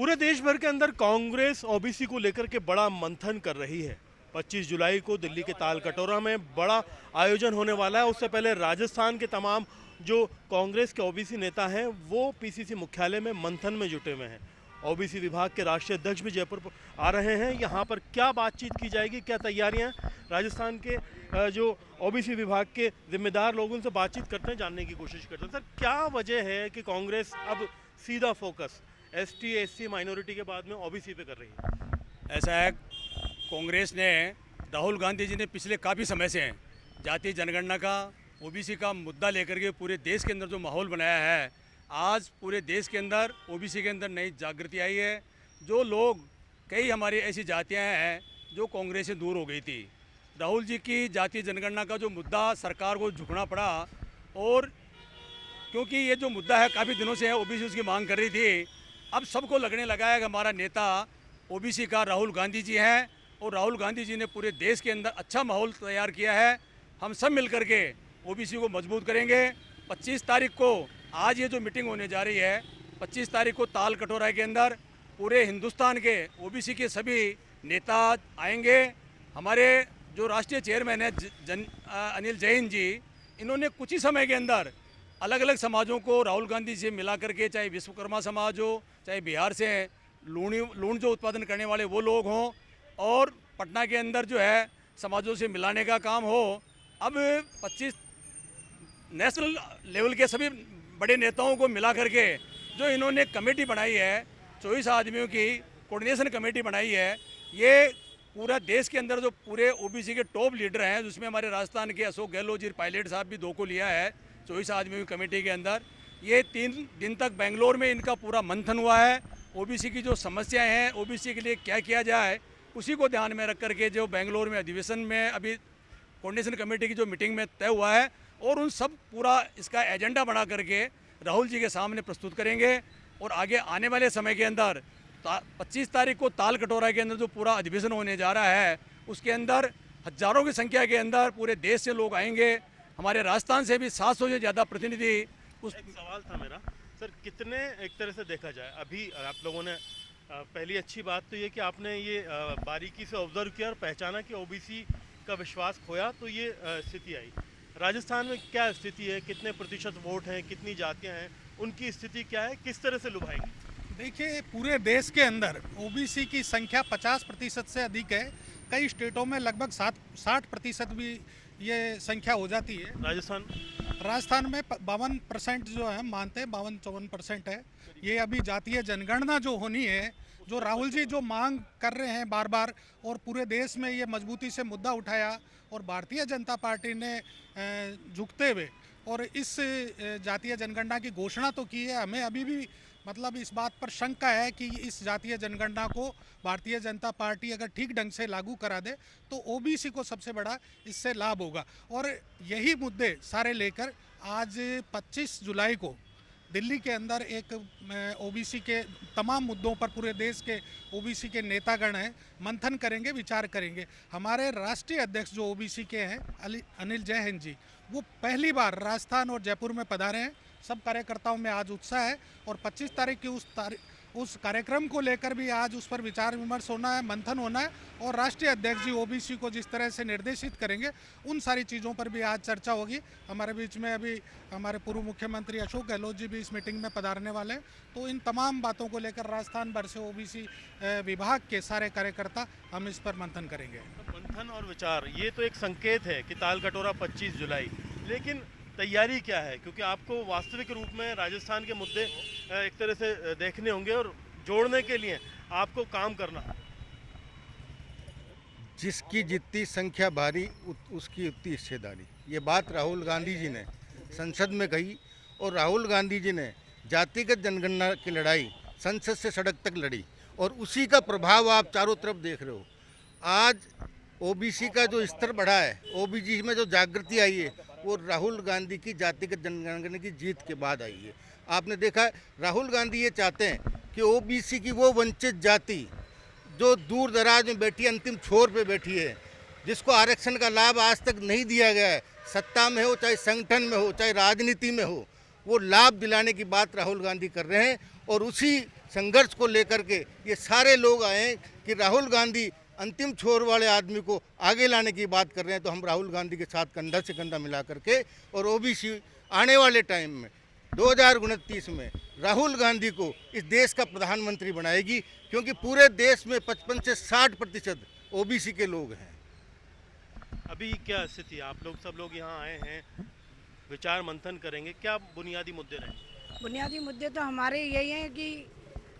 पूरे देश भर के अंदर कांग्रेस ओबीसी को लेकर के बड़ा मंथन कर रही है। 25 जुलाई को दिल्ली के ताल कटोरा में बड़ा आयोजन होने वाला है। उससे पहले राजस्थान के तमाम जो कांग्रेस के ओबीसी नेता हैं वो पीसीसी मुख्यालय में मंथन में जुटे हुए हैं। ओबीसी विभाग के राष्ट्रीय अध्यक्ष भी जयपुर आ रहे हैं। यहाँ पर क्या बातचीत की जाएगी, क्या तैयारियां, राजस्थान के जो ओबीसी विभाग के जिम्मेदार लोगों से बातचीत करते हैं, जानने की कोशिश करते हैं। सर, क्या वजह है कि कांग्रेस अब सीधा फोकस एसटी एससी माइनॉरिटी के बाद में ओबीसी पे कर रही है? ऐसा है, कांग्रेस ने, राहुल गांधी जी ने पिछले काफ़ी समय से जातीय जनगणना का, ओबीसी का मुद्दा लेकर के पूरे देश के अंदर जो माहौल बनाया है, आज पूरे देश के अंदर ओबीसी के अंदर नई जागृति आई है। जो लोग, कई हमारी ऐसी जातियां हैं जो कांग्रेस से दूर हो गई थी। राहुल जी की जातीय जनगणना का जो मुद्दा, सरकार को झुकना पड़ा, और क्योंकि ये जो मुद्दा है काफ़ी दिनों से है, ओबीसी उसकी मांग कर रही थी। अब सबको लगने लगा है कि हमारा नेता ओबीसी का राहुल गांधी जी हैं, और राहुल गांधी जी ने पूरे देश के अंदर अच्छा माहौल तैयार किया है। हम सब मिलकर के ओबीसी को मजबूत करेंगे। 25 तारीख को आज ये जो मीटिंग होने जा रही है, 25 तारीख को ताल कटोरा के अंदर पूरे हिंदुस्तान के ओबीसी के सभी नेता आएंगे। हमारे जो राष्ट्रीय चेयरमैन है अनिल जैन जी, इन्होंने कुछ ही समय के अंदर अलग अलग समाजों को राहुल गांधी से मिला करके, चाहे विश्वकर्मा समाज हो, चाहे बिहार से लूण जो उत्पादन करने वाले वो लोग हों, और पटना के अंदर जो है समाजों से मिलाने का काम हो। अब 25 नेशनल लेवल के सभी बड़े नेताओं को मिला करके जो इन्होंने कमेटी बनाई है, 24 आदमियों की कोऑर्डिनेशन कमेटी बनाई है, ये पूरा देश के अंदर जो पूरे ओबीसी के टॉप लीडर हैं, जिसमें हमारे राजस्थान के अशोक गहलोत जी पायलट साहब भी 2 को लिया है 24 आदमियों की कमेटी के अंदर। ये 3 दिन तक बेंगलोर में इनका पूरा मंथन हुआ है। ओबीसी की जो समस्याएं हैं, ओबीसी के लिए क्या किया जाए, उसी को ध्यान में रख करके जो बेंगलोर में अधिवेशन में अभी कोऑर्डिनेशन कमेटी की जो मीटिंग में तय हुआ है, और उन सब पूरा इसका एजेंडा बना करके राहुल जी के सामने प्रस्तुत करेंगे। और आगे आने वाले समय के अंदर 25 तारीख को ताल कटोरा के अंदर जो पूरा अधिवेशन होने जा रहा है, उसके अंदर हजारों की संख्या के अंदर पूरे देश से लोग आएंगे। हमारे राजस्थान से भी 700 से ज़्यादा प्रतिनिधि। एक सवाल था मेरा, सर, कितने, एक तरह से देखा जाए अभी आप लोगों ने पहली अच्छी बात तो ये कि आपने ये बारीकी से ऑब्जर्व किया और पहचाना कि ओबीसी का विश्वास खोया तो ये स्थिति आई। राजस्थान में क्या स्थिति है, कितने प्रतिशत वोट हैं, कितनी जातियां हैं, उनकी स्थिति क्या है, किस तरह से लुभाएंगे? देखिए, पूरे देश के अंदर ओबीसी की संख्या 50% से अधिक है। कई स्टेटों में लगभग 60% भी ये संख्या हो जाती है। राजस्थान में 52% जो है मानते हैं, 52-54% है। ये अभी जातीय जनगणना जो होनी है, जो राहुल जी जो मांग कर रहे हैं बार बार, और पूरे देश में ये मजबूती से मुद्दा उठाया, और भारतीय जनता पार्टी ने झुकते हुए और इस जातीय जनगणना की घोषणा तो की है। हमें अभी भी मतलब इस बात पर शंका है कि इस जातीय जनगणना को भारतीय जनता पार्टी अगर ठीक ढंग से लागू करा दे तो ओबीसी को सबसे बड़ा इससे लाभ होगा। और यही मुद्दे सारे लेकर आज 25 जुलाई को दिल्ली के अंदर एक ओबीसी के तमाम मुद्दों पर पूरे देश के ओबीसी के नेतागण हैं, मंथन करेंगे, विचार करेंगे। हमारे राष्ट्रीय अध्यक्ष जो ओबीसी के हैं अनिल जैन जी, वो पहली बार राजस्थान और जयपुर में पधारे हैं। सब कार्यकर्ताओं में आज उत्साह है, और 25 तारीख की उस कार्यक्रम को लेकर भी आज उस पर विचार विमर्श होना है, मंथन होना है, और राष्ट्रीय अध्यक्ष जी ओबीसी को जिस तरह से निर्देशित करेंगे उन सारी चीज़ों पर भी आज चर्चा होगी। हमारे बीच में अभी हमारे पूर्व मुख्यमंत्री अशोक गहलोत जी भी इस मीटिंग में पधारने वाले हैं। तो इन तमाम बातों को लेकर राजस्थान भर से ओबीसी विभाग के सारे कार्यकर्ता हम इस पर मंथन करेंगे। मंथन और विचार, ये तो एक संकेत है कि ताल कटोरा 25 जुलाई, लेकिन तैयारी क्या है? क्योंकि आपको वास्तविक रूप में राजस्थान के मुद्दे एक तरह से देखने होंगे, और जोड़ने के लिए आपको काम करना है। जिसकी जितनी संख्या भारी उसकी उतनी हिस्सेदारी, ये बात राहुल गांधी जी ने संसद में कही, और राहुल गांधी जी ने जातिगत जनगणना की लड़ाई संसद से सड़क तक लड़ी, और उसी का प्रभाव आप चारों तरफ देख रहे हो। आज ओबीसी का जो स्तर बढ़ा है, ओबीसी में जो जागृति आई है, वो राहुल गांधी की जातिगत जनगणना की जीत के बाद आई है। आपने देखा है, राहुल गांधी ये चाहते हैं कि ओबीसी की वो वंचित जाति जो दूर दराज में बैठी, अंतिम छोर पे बैठी है, जिसको आरक्षण का लाभ आज तक नहीं दिया गया है, सत्ता में हो, चाहे संगठन में हो, चाहे राजनीति में हो, वो लाभ दिलाने की बात राहुल गांधी कर रहे हैं। और उसी संघर्ष को लेकर के ये सारे लोग आए हैं कि राहुल गांधी अंतिम छोर वाले आदमी को आगे लाने की बात कर रहे हैं, तो हम राहुल गांधी के साथ कंधा से कंधा मिला करके और ओबीसी आने वाले टाइम में 2029 में राहुल गांधी को इस देश का प्रधानमंत्री बनाएगी, क्योंकि पूरे देश में 55 से 60% ओबीसी के लोग हैं। अभी क्या स्थिति है? आप लोग सब लोग यहाँ आए हैं, विचार मंथन करेंगे, क्या बुनियादी मुद्दे रहेंगे? बुनियादी मुद्दे तो हमारे यही हैं कि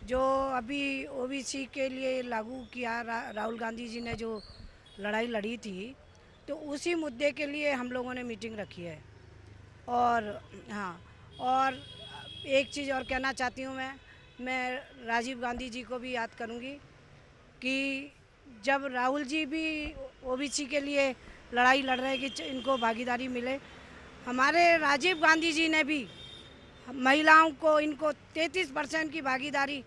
जो अभी ओबीसी के लिए लागू किया राहुल गांधी जी ने जो लड़ाई लड़ी थी, तो उसी मुद्दे के लिए हम लोगों ने मीटिंग रखी है। और हाँ, और एक चीज़ और कहना चाहती हूँ, मैं राजीव गांधी जी को भी याद करूँगी कि जब राहुल जी भी ओबीसी के लिए लड़ाई लड़ रहे हैं कि इनको भागीदारी मिले, हमारे राजीव गांधी जी ने भी महिलाओं को इनको 33% की भागीदारी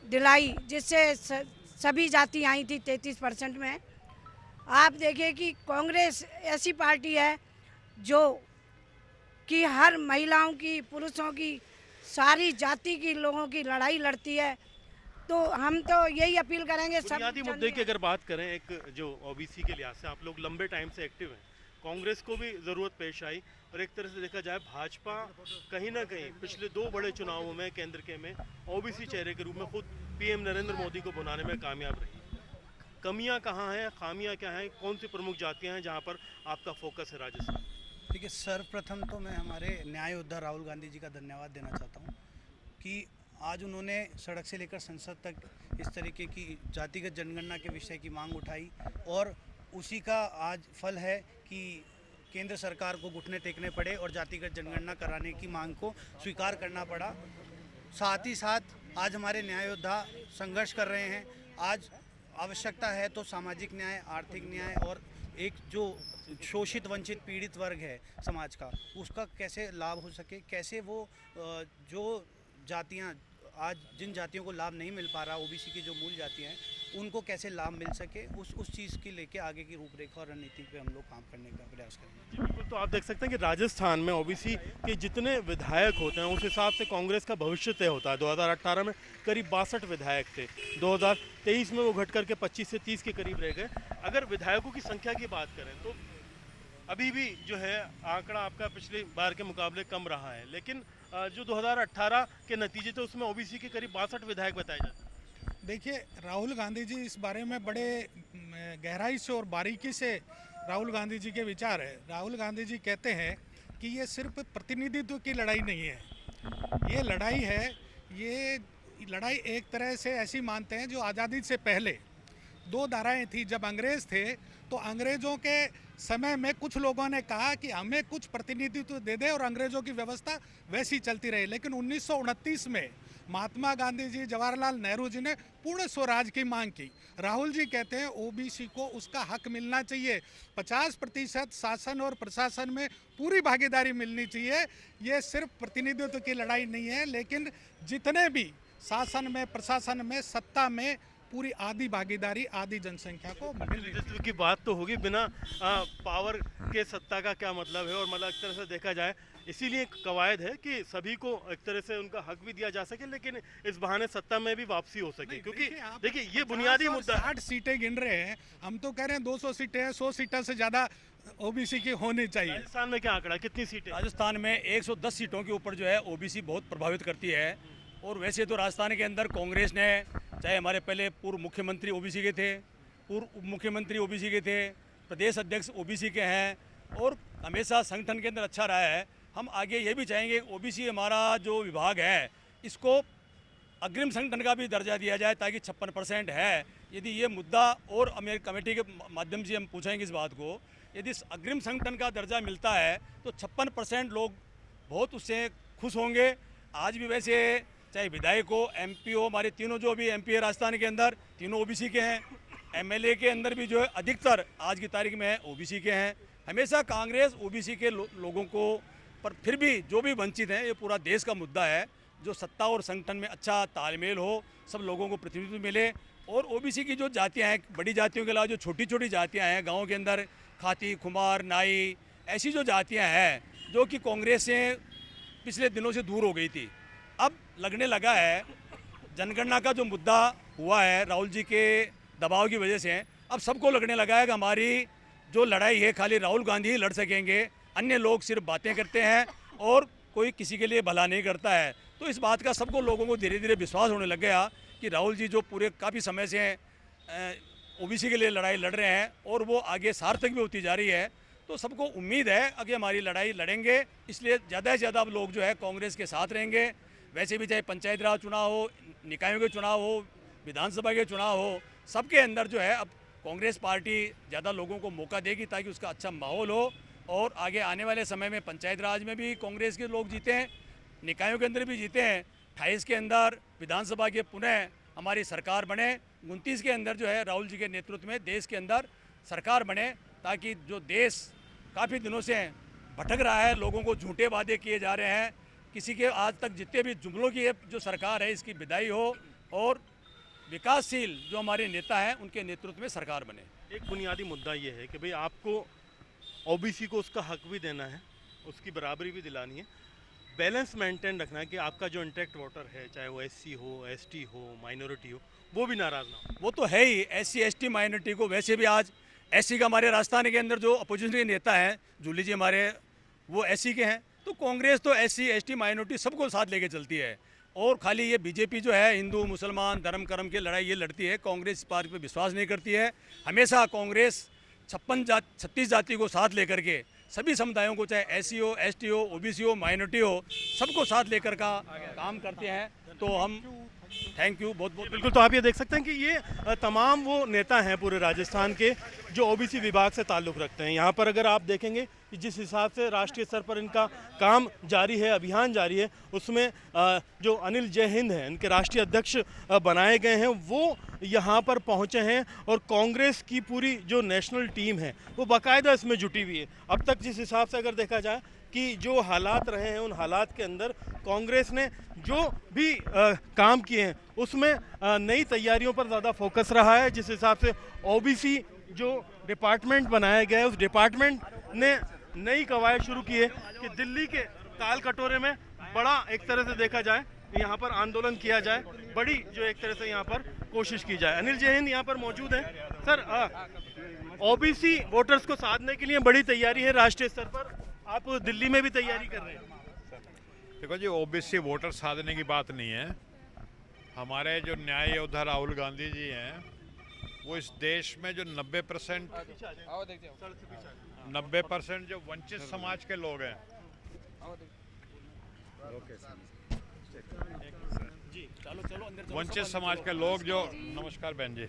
दिलाई, जिससे सभी जाति आई थी 33% में। आप देखिए कि कांग्रेस ऐसी पार्टी है जो कि हर महिलाओं की, पुरुषों की, सारी जाति की लोगों की लड़ाई लड़ती है। तो हम तो यही अपील करेंगे सब बुनियादी मुद्दे की अगर बात करें, एक जो ओबीसी के लिहाज से आप लोग लंबे टाइम से एक्टिव हैं, कांग्रेस को भी ज़रूरत पेश आई और एक तरह से देखा जाए भाजपा कहीं ना कहीं पिछले 2 बड़े चुनावों में केंद्र के में ओबीसी चेहरे के रूप में खुद पीएम नरेंद्र मोदी को बनाने में कामयाब रही। कमियां कहाँ हैं, खामियां क्या हैं, कौन सी प्रमुख जातियां हैं जहां पर आपका फोकस है राजस्थान? देखिए, सर्वप्रथम तो मैं हमारे न्याय योद्धा राहुल गांधी जी का धन्यवाद देना चाहता हूँ कि आज उन्होंने सड़क से लेकर संसद तक इस तरीके की जातिगत जनगणना के विषय की मांग उठाई और उसी का आज फल है कि केंद्र सरकार को घुटने टेकने पड़े और जातिगत जनगणना कराने की मांग को स्वीकार करना पड़ा। साथ ही साथ आज हमारे न्याय योद्धा संघर्ष कर रहे हैं। आज आवश्यकता है तो सामाजिक न्याय, आर्थिक न्याय और एक जो शोषित वंचित पीड़ित वर्ग है समाज का, उसका कैसे लाभ हो सके, कैसे वो जो जातियां आज जिन जातियों को लाभ नहीं मिल पा रहा, ओबीसी की जो मूल जातियां हैं, उनको कैसे लाभ मिल सके, उस चीज़ की लेके आगे की रूपरेखा और रणनीति पे हम लोग काम करने का प्रयास करेंगे। जी बिल्कुल। तो आप देख सकते हैं कि राजस्थान में ओबीसी के जितने विधायक होते हैं उस हिसाब से कांग्रेस का भविष्य तय होता है। 2018 में करीब 62 विधायक थे, 2023 में वो घट करके 25 से 30 के करीब रह गए। अगर विधायकों की संख्या की बात करें तो अभी भी जो है आंकड़ा आपका पिछली बार के मुकाबले कम रहा है, लेकिन जो 2018 के नतीजे थे उसमें ओबीसी के करीब 62 विधायक बताए जाते हैं। देखिए, राहुल गांधी जी इस बारे में बड़े गहराई से और बारीकी से राहुल गांधी जी के विचार है। राहुल गांधी जी कहते हैं कि ये सिर्फ प्रतिनिधित्व की लड़ाई नहीं है, ये लड़ाई है, ये लड़ाई एक तरह से ऐसी मानते हैं जो आज़ादी से पहले 2 धाराएं थी। जब अंग्रेज़ थे तो अंग्रेज़ों के समय में कुछ लोगों ने कहा कि हमें कुछ प्रतिनिधित्व दे दे और अंग्रेज़ों की व्यवस्था वैसी चलती रही। लेकिन 1929 में महात्मा गांधी जी, जवाहरलाल नेहरू जी ने पूर्ण स्वराज की मांग की। राहुल जी कहते हैं ओबीसी को उसका हक मिलना चाहिए, 50% शासन और प्रशासन में पूरी भागीदारी मिलनी चाहिए। ये सिर्फ प्रतिनिधित्व की लड़ाई नहीं है, लेकिन जितने भी शासन में, प्रशासन में, सत्ता में पूरी आधी भागीदारी आधी जनसंख्या को प्रतिनिधित्व की बात तो होगी, बिना पावर के सत्ता का क्या मतलब है। और मतलब एक तरह से देखा जाए इसीलिए कवायद है कि सभी को एक तरह से उनका हक भी दिया जा सके, लेकिन इस बहाने सत्ता में भी वापसी हो सके। क्योंकि देखिए ये बुनियादी मुद्दा है। 60 सीटें गिन रहे हैं, हम तो कह रहे हैं 200 सीटें हैं, 100 सीटों से ज़्यादा ओबीसी की होनी चाहिए। राजस्थान में क्या आंकड़ा, कितनी सीटें? राजस्थान में 110 सीटों के ऊपर जो है ओबीसी बहुत प्रभावित करती है। और वैसे तो राजस्थान के अंदर कांग्रेस ने, चाहे हमारे पहले पूर्व मुख्यमंत्री ओबीसी के थे, पूर्व उप मुख्यमंत्री ओबीसी के थे, प्रदेश अध्यक्ष ओबीसी के हैं और हमेशा संगठन के अंदर अच्छा रहा है। हम आगे ये भी चाहेंगे ओबीसी हमारा जो विभाग है इसको अग्रिम संगठन का भी दर्जा दिया जाए, ताकि 56% है। यदि ये मुद्दा और मेरी कमेटी के माध्यम से हम पूछेंगे इस बात को, यदि अग्रिम संगठन का दर्जा मिलता है तो 56% लोग बहुत उससे खुश होंगे। आज भी वैसे चाहे विधायक हो, एमपी हो, हमारे तीनों जो भी एमपी है राजस्थान के अंदर तीनों ओबीसी के हैं। एमएलए के अंदर भी जो है अधिकतर आज की तारीख में ओबीसी के हैं। हमेशा कांग्रेस ओबीसी के लोगों को, पर फिर भी जो भी वंचित हैं, ये पूरा देश का मुद्दा है। जो सत्ता और संगठन में अच्छा तालमेल हो, सब लोगों को प्रतिनिधित्व मिले। और ओबीसी की जो जातियाँ हैं, बड़ी जातियों के अलावा जो छोटी छोटी जातियाँ हैं गाँव के अंदर, खाती, खुमार, नाई, ऐसी जो जातियाँ हैं जो कि कांग्रेस से पिछले दिनों से दूर हो गई थी। अब लगने लगा है जनगणना का जो मुद्दा हुआ है राहुल जी के दबाव की वजह से, अब सबको लगने लगा है कि हमारी जो लड़ाई है खाली राहुल गांधी ही लड़ सकेंगे, अन्य लोग सिर्फ बातें करते हैं और कोई किसी के लिए भला नहीं करता है। तो इस बात का सबको लोगों को धीरे धीरे विश्वास होने लग गया कि राहुल जी जो पूरे काफ़ी समय से ओबीसी के लिए लड़ाई लड़ रहे हैं और वो आगे सार्थक भी होती जा रही है। तो सबको उम्मीद है कि हमारी लड़ाई लड़ेंगे, इसलिए ज़्यादा से ज़्यादा अब लोग जो है कांग्रेस के साथ रहेंगे। वैसे भी चाहे पंचायत राज चुनाव हो, निकायों के चुनाव हो, विधानसभा के चुनाव हो, सबके अंदर जो है अब कांग्रेस पार्टी ज़्यादा लोगों को मौका देगी ताकि उसका अच्छा माहौल हो और आगे आने वाले समय में पंचायत राज में भी कांग्रेस के लोग जीते हैं, निकायों के अंदर भी जीते हैं, 28 के अंदर विधानसभा के पुनः हमारी सरकार बने, 29 के अंदर जो है राहुल जी के नेतृत्व में देश के अंदर सरकार बने, ताकि जो देश काफ़ी दिनों से भटक रहा है, लोगों को झूठे वादे किए जा रहे हैं, किसी के आज तक जितने भी जुमलों की जो सरकार है इसकी विदाई हो और विकासशील जो हमारे नेता हैं उनके नेतृत्व में सरकार बने। एक बुनियादी मुद्दा ये है कि भाई आपको ओबीसी को उसका हक भी देना है, उसकी बराबरी भी दिलानी है, बैलेंस मेंटेन रखना है कि आपका जो इंटैक्ट वोटर है, चाहे वो एससी हो, एसटी हो, माइनॉरिटी हो, वो भी नाराज़ ना हो। वो तो है ही, एससी एसटी माइनॉरिटी को वैसे भी आज एससी का हमारे राजस्थान के अंदर जो अपोजिशन के नेता हैं जूली जी हमारे, वो एससी के हैं। तो कांग्रेस तो एससी एसटी माइनॉरिटी सबको साथ लेके चलती है और खाली ये बीजेपी जो है हिंदू मुसलमान धर्म कर्म की लड़ाई ये लड़ती है, कांग्रेस इस पार्टी पर विश्वास नहीं करती है। हमेशा कांग्रेस 36 जाति को साथ लेकर के सभी समुदायों को, चाहे एससी हो, एसटी हो, ओबीसी हो, माइनॉरिटी हो, सबको साथ लेकर का काम करते हैं। तो हम थैंक यू बहुत बहुत। बिल्कुल, तो आप ये देख सकते हैं कि ये तमाम वो नेता हैं पूरे राजस्थान के जो ओबीसी विभाग से ताल्लुक़ रखते हैं। यहाँ पर अगर आप देखेंगे कि जिस हिसाब से राष्ट्रीय स्तर पर इनका काम जारी है, अभियान जारी है, उसमें जो अनिल जय हिंद हैं, इनके राष्ट्रीय अध्यक्ष बनाए गए हैं, वो यहाँ पर पहुँचे हैं और कांग्रेस की पूरी जो नेशनल टीम है वो बाकायदा इसमें जुटी हुई है। अब तक जिस हिसाब से अगर देखा जाए कि जो हालात रहे हैं, उन हालात के अंदर कांग्रेस ने जो भी काम किए हैं उसमें नई तैयारियों पर ज़्यादा फोकस रहा है। जिस हिसाब से ओबीसी जो डिपार्टमेंट बनाया गया है, उस डिपार्टमेंट ने नई कवायद शुरू की है कि दिल्ली के ताल कटोरे में बड़ा एक तरह से देखा जाए यहाँ पर आंदोलन किया जाए, बड़ी जो एक तरह से यहाँ पर कोशिश की जाए। अनिल जय हिंद यहाँ पर मौजूद हैं। सर, ओबीसी वोटर्स को साधने के लिए बड़ी तैयारी है राष्ट्रीय स्तर पर, आप दिल्ली में भी तैयारी कर रहे हैं। देखो जी, ओबीसी वोटर साधने की बात नहीं है। हमारे जो न्याय योद्धा राहुल गांधी जी हैं, वो इस देश में जो 90% जो वंचित समाज के लोग हैं, वंचित समाज के लोग जो, नमस्कार बहन जी,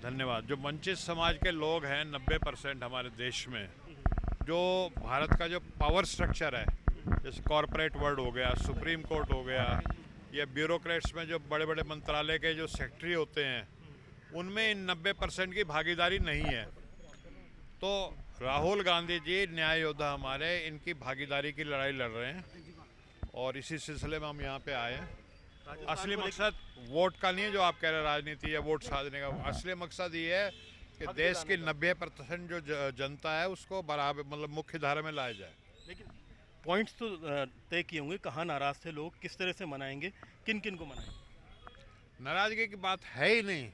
धन्यवाद, जो वंचित समाज के लोग हैं 90% हमारे देश में, जो भारत का जो पावर स्ट्रक्चर है, जैसे कॉरपोरेट वर्ल्ड हो गया, सुप्रीम कोर्ट हो गया, या ब्यूरोक्रेट्स में जो बड़े बड़े मंत्रालय के जो सेक्रेटरी होते हैं, उनमें इन 90% की भागीदारी नहीं है। तो राहुल गांधी जी न्याय योद्धा हमारे, इनकी भागीदारी की लड़ाई लड़ रहे हैं और इसी सिलसिले में हम यहाँ पे आए हैं। असली मकसद वोट का नहीं है जो आप कह रहे हैं राजनीति या वोट साधने का, असली मकसद ये है कि देश की 90% जो जनता है उसको बराबर, मतलब मुख्य धारा में लाया जाए। लेकिन पॉइंट्स तो तय किए होंगे, कहाँ नाराज़ थे लोग, किस तरह से मनाएंगे, किन किन को मनाएंगे? नाराजगी की बात है ही नहीं,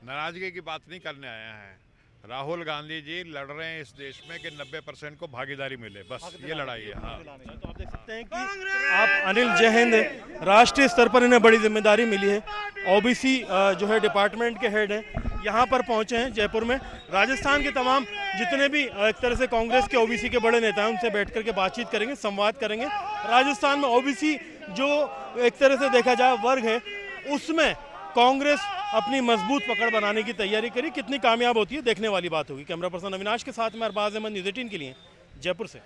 नाराजगी की बात नहीं करने आया है। राहुल गांधी जी लड़ रहे हैं इस देश में कि 90% को भागीदारी मिले, बस ये लड़ाई है। हाँ, तो आप देख सकते हैं कि आप अनिल जय हिंद राष्ट्रीय स्तर पर इन्हें बड़ी जिम्मेदारी मिली है, ओबीसी जो है डिपार्टमेंट के हेड हैं, यहाँ पर पहुँचे हैं जयपुर में। राजस्थान के तमाम जितने भी एक तरह से कांग्रेस के ओबीसी के बड़े नेता हैं उनसे बैठ करके बातचीत करेंगे, संवाद करेंगे। राजस्थान में ओबीसी जो एक तरह से देखा जाए वर्ग है, उसमें कांग्रेस अपनी मजबूत पकड़ बनाने की तैयारी करी, कितनी कामयाब होती है देखने वाली बात होगी। कैमरा पर्सन अविनाश के साथ में अरबाज अहमद, न्यूज़ 18 के लिए जयपुर से।